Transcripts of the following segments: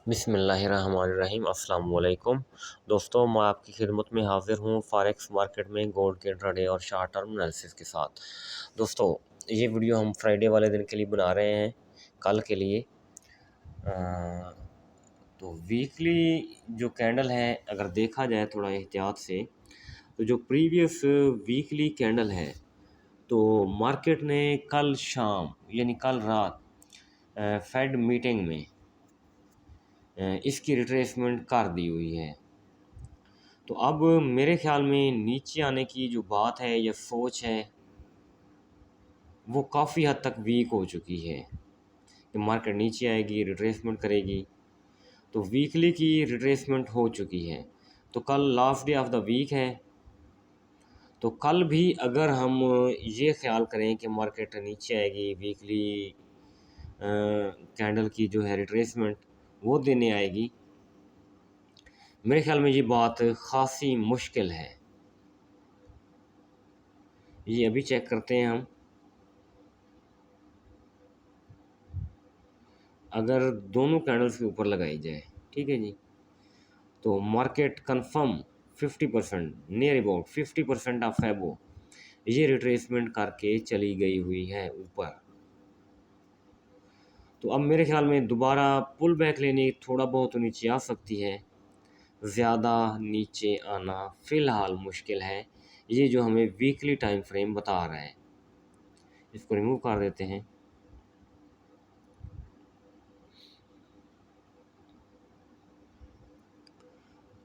बिस्मिल्लाहिर्रहमानिर्रहीम अस्सलाम वालेकुम दोस्तों, मैं आपकी खिदमत में हाज़िर हूँ फॉरेक्स मार्केट में गोल्ड के इंट्राडे और शार्ट टर्म एनालिसिस के साथ। दोस्तों, ये वीडियो हम फ्राइडे वाले दिन के लिए बना रहे हैं, कल के लिए। तो वीकली जो कैंडल है, अगर देखा जाए थोड़ा एहतियात से, तो जो प्रीवियस वीकली कैंडल है, तो मार्केट ने कल शाम यानी कल रात फेड मीटिंग में इसकी रिट्रेसमेंट कर दी हुई है। तो अब मेरे ख़्याल में नीचे आने की जो बात है या सोच है, वो काफ़ी हद तक वीक हो चुकी है कि मार्केट नीचे आएगी, रिट्रेसमेंट करेगी। तो वीकली की रिट्रेसमेंट हो चुकी है। तो कल last day of the week है। तो कल भी अगर हम ये ख़्याल करें कि मार्केट नीचे आएगी, वीकली कैंडल की जो है रिट्रेसमेंट वो देने आएगी, मेरे ख़्याल में ये बात ख़ासी मुश्किल है। ये अभी चेक करते हैं हम। अगर दोनों कैंडल्स के ऊपर लगाई जाए, ठीक है जी, तो market confirm 50% near about 50% of एबो ये रिट्रेसमेंट करके चली गई हुई है ऊपर। तो अब मेरे ख्याल में दोबारा पुल बैक लेने थोड़ा बहुत नीचे आ सकती है। ज़्यादा नीचे आना फ़िलहाल मुश्किल है। ये जो हमें वीकली टाइम फ्रेम बता रहा है, इसको रिमूव कर देते हैं।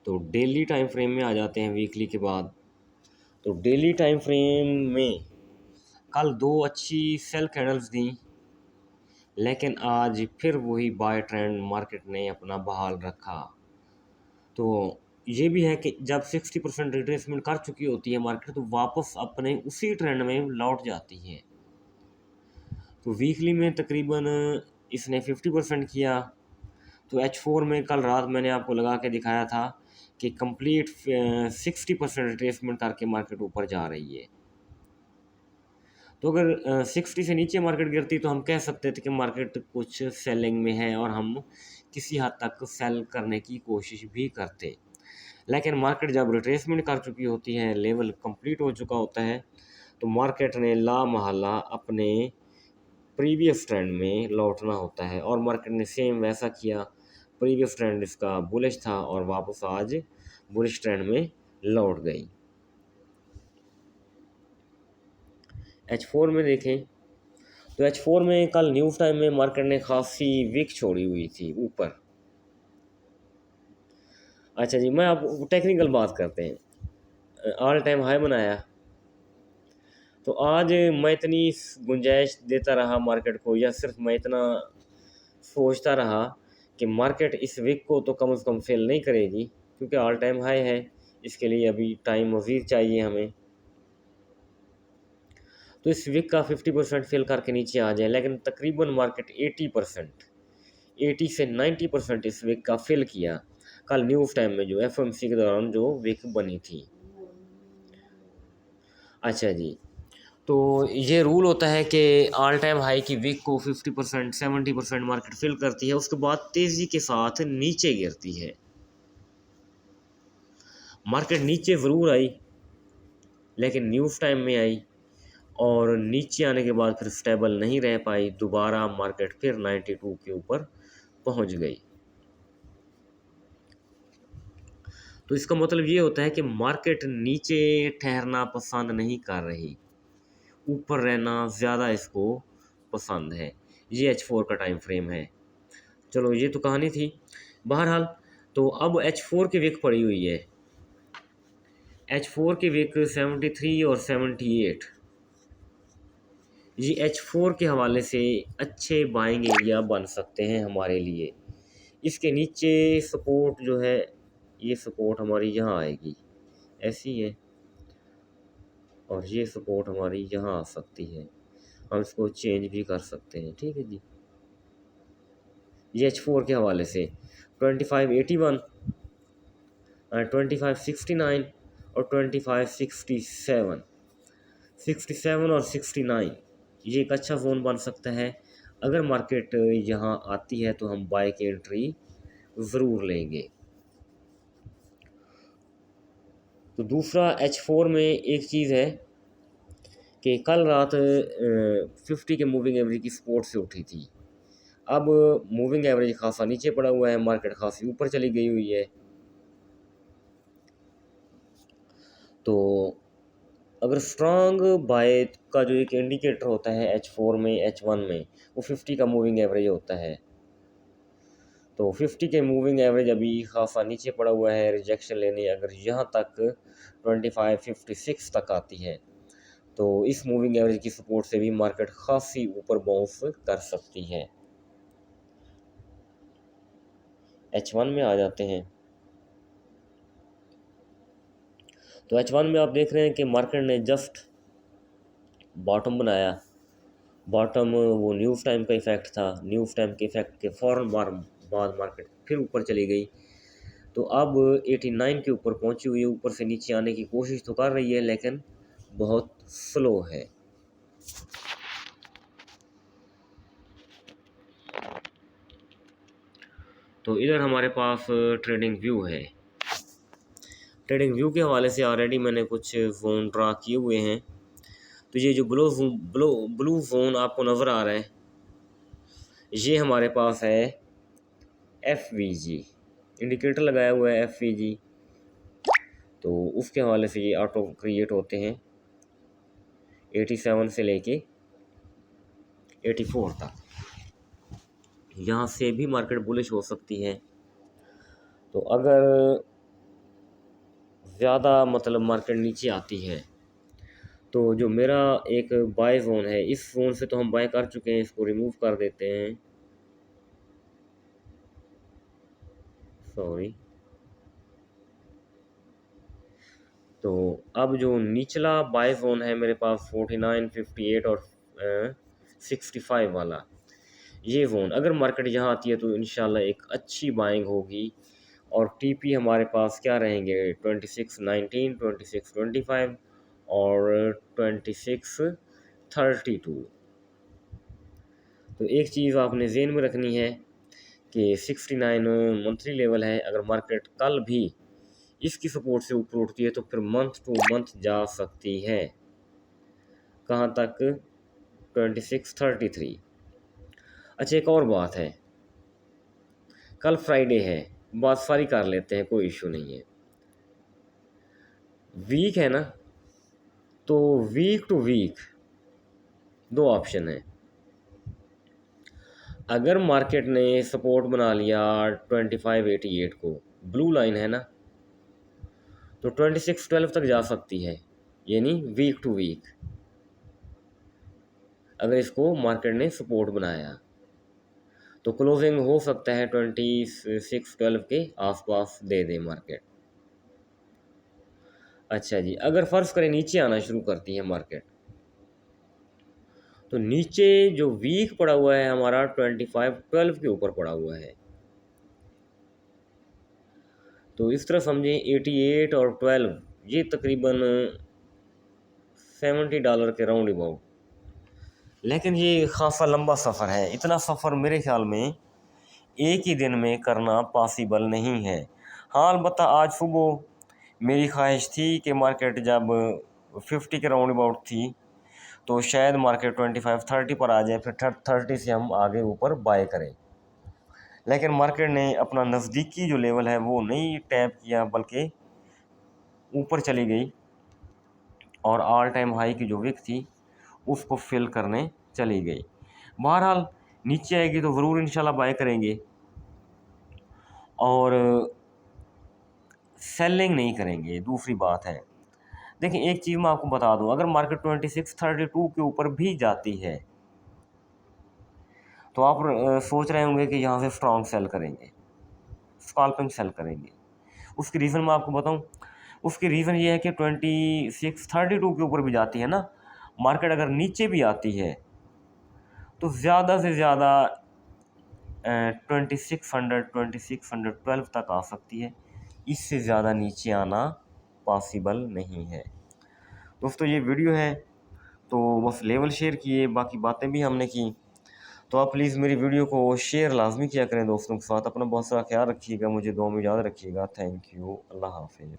तो डेली टाइम फ्रेम में आ जाते हैं वीकली के बाद। तो डेली टाइम फ्रेम में कल दो अच्छी सेल कैंडल्स दी, लेकिन आज फिर वही बाय ट्रेंड मार्केट ने अपना बहाल रखा। तो ये भी है कि जब 60% रिट्रेसमेंट कर चुकी होती है मार्केट, तो वापस अपने उसी ट्रेंड में लौट जाती है। तो वीकली में तकरीबन इसने 50% किया। तो H4 में कल रात मैंने आपको लगा के दिखाया था कि कंप्लीट 60% रिट्रेसमेंट करके मार्केट ऊपर जा रही है। तो अगर 60 से नीचे मार्केट गिरती तो हम कह सकते थे कि मार्केट कुछ सेलिंग में है और हम किसी हद तक सेल करने की कोशिश भी करते। लेकिन मार्केट जब रिट्रेसमेंट कर चुकी होती है, लेवल कंप्लीट हो चुका होता है, तो मार्केट ने लामहल्ला अपने प्रीवियस ट्रेंड में लौटना होता है। और मार्केट ने सेम वैसा किया। प्रीवियस ट्रेंड इसका बुलिश था और वापस आज बुलिश ट्रेंड में लौट गई। H4 में देखें तो H4 में कल न्यूज़ टाइम में मार्केट ने खासी वीक छोड़ी हुई थी ऊपर। अच्छा जी, मैं आप टेक्निकल बात करते हैं। ऑल टाइम हाई बनाया, तो आज मैं इतनी गुंजाइश देता रहा मार्केट को, या सिर्फ मैं इतना सोचता रहा कि मार्केट इस वीक को तो कम से कम फेल नहीं करेगी, क्योंकि ऑल टाइम हाई है। इसके लिए अभी टाइम मज़ीद चाहिए हमें। तो इस वीक का 50% फेल करके नीचे आ जाए, लेकिन तकरीबन मार्केट 80 से 90% इस वीक का फिल किया कल न्यूज़ टाइम में, जो FOMC के दौरान जो वीक बनी थी। अच्छा जी, तो ये रूल होता है कि ऑल टाइम हाई की वीक को 50% 70% मार्केट फिल करती है, उसके बाद तेज़ी के साथ नीचे गिरती है। मार्केट नीचे ज़रूर आई, लेकिन न्यूज़ टाइम में आई, और नीचे आने के बाद फिर स्टेबल नहीं रह पाई। दोबारा मार्केट फिर 92 के ऊपर पहुंच गई। तो इसका मतलब ये होता है कि मार्केट नीचे ठहरना पसंद नहीं कर रही, ऊपर रहना ज़्यादा इसको पसंद है। ये H4 का टाइम फ्रेम है। चलो, ये तो कहानी थी। बहरहाल, तो अब H4 की विक पड़ी हुई है। H4 की विक 73 और 78। ये H4 के हवाले से अच्छे बाइंग एरिया बन सकते हैं हमारे लिए। इसके नीचे सपोर्ट जो है, ये सपोर्ट हमारी यहाँ आएगी, ऐसी है, और ये सपोर्ट हमारी यहाँ आ सकती है। हम इसको चेंज भी कर सकते हैं, ठीक है जी। ये H4 के हवाले से 2581, 2569 और 2567, 67 और 69 ये एक अच्छा जोन बन सकता है। अगर मार्केट यहाँ आती है तो हम बाय की एंट्री ज़रूर लेंगे। तो दूसरा H4 में एक चीज़ है कि कल रात 50 के मूविंग एवरेज की सपोर्ट से उठी थी। अब मूविंग एवरेज खासा नीचे पड़ा हुआ है, मार्केट खासी ऊपर चली गई हुई है। तो अगर स्ट्रांग बाय का जो एक इंडिकेटर होता है H4 में, H1 में, वो 50 का मूविंग एवरेज होता है। तो 50 के मूविंग एवरेज अभी खासा नीचे पड़ा हुआ है, रिजेक्शन लेने अगर यहाँ तक 2556 तक आती है तो इस मूविंग एवरेज की सपोर्ट से भी मार्केट खासी ऊपर बाउंस कर सकती है। H1 में आ जाते हैं। तो H1 में आप देख रहे हैं कि मार्केट ने जस्ट बॉटम बनाया। बॉटम वो न्यूज़ टाइम का इफ़ेक्ट था, न्यूज़ टाइम के इफ़ेक्ट के फ़ौरन बाद मार्केट फिर ऊपर चली गई। तो अब 89 के ऊपर पहुंची हुई है, ऊपर से नीचे आने की कोशिश तो कर रही है लेकिन बहुत स्लो है। तो इधर हमारे पास ट्रेडिंग व्यू है। ट्रेडिंग व्यू के हवाले से ऑलरेडी मैंने कुछ जोन ड्रा किए हुए हैं। तो ये जो ब्लू जोन आपको नज़र आ रहा है, ये हमारे पास है FVG, इंडिकेटर लगाया हुआ है FVG। तो उसके हवाले से ये ऑटो क्रिएट होते हैं 87 से लेके 84 तक। यहाँ से भी मार्केट बुलिश हो सकती है। तो अगर ज़्यादा मतलब मार्केट नीचे आती है तो जो मेरा एक बाय जोन है, इस जोन से तो हम बाय कर चुके हैं, इसको रिमूव कर देते हैं। सॉरी। तो अब जो निचला बाय जोन है मेरे पास 49, 58 और 65 वाला, ये जोन अगर मार्केट यहाँ आती है तो इंशाल्लाह एक अच्छी बाइंग होगी। और टीपी हमारे पास क्या रहेंगे 2619, 2625 और 2632। तो एक चीज़ आपने ज़हन में रखनी है कि 69 मंथली लेवल है। अगर मार्केट कल भी इसकी सपोर्ट से ऊपर उठती है तो फिर मंथ टू मंथ जा सकती है। कहाँ तक 2633। अच्छा, एक और बात है, कल फ्राइडे है, बात सारी कर लेते हैं, कोई इशू नहीं है। वीक है ना, तो वीक टू वीक दो ऑप्शन है। अगर मार्केट ने सपोर्ट बना लिया 2588 को, ब्लू लाइन है ना, तो 2612 तक जा सकती है, यानी वीक टू वीक अगर इसको मार्केट ने सपोर्ट बनाया तो क्लोजिंग हो सकता है 2612 के आसपास दे दे मार्केट। अच्छा जी, अगर फर्ज करें नीचे आना शुरू करती है मार्केट, तो नीचे जो वीक पड़ा हुआ है हमारा 2512 के ऊपर पड़ा हुआ है। तो इस तरह समझें 88 और 12 ये तकरीबन $70 के राउंड अबाउट। लेकिन ये खासा लंबा सफ़र है, इतना सफ़र मेरे ख्याल में एक ही दिन में करना पॉसिबल नहीं है। हाँ, अलबत्ता आज सुबह मेरी ख्वाहिश थी कि मार्केट जब 50 के राउंड अबाउट थी तो शायद मार्केट 25-30 पर आ जाए, फिर 30 से हम आगे ऊपर बाय करें। लेकिन मार्केट ने अपना नज़दीकी जो लेवल है वो नहीं टैप किया, बल्कि ऊपर चली गई और ऑल टाइम हाई की जो विक थी उसको फिल करने चली गई। बहरहाल नीचे आएगी तो ज़रूर इंशाल्लाह बाय करेंगे और सेलिंग नहीं करेंगे। दूसरी बात है, देखिए एक चीज़ मैं आपको बता दूं, अगर मार्केट 2632 के ऊपर भी जाती है तो आप सोच रहे होंगे कि यहाँ से स्ट्रॉन्ग सेल करेंगे, स्कॉल्पिंग सेल करेंगे। उसकी रीज़न मैं आपको बताऊं, उसकी रीज़न ये है कि 2632 के ऊपर भी जाती है ना मार्केट, अगर नीचे भी आती है तो ज़्यादा से ज़्यादा 2612 तक आ सकती है, इससे ज़्यादा नीचे आना पॉसिबल नहीं है। दोस्तों ये वीडियो है तो बस लेवल शेयर किए, बाकी बातें भी हमने की। तो आप प्लीज़ मेरी वीडियो को शेयर लाज़मी किया करें दोस्तों के साथ। अपना बहुत सारा ख्याल रखिएगा, मुझे दुआ में याद रखिएगा। Thank you. अल्लाह हाफ़िज़।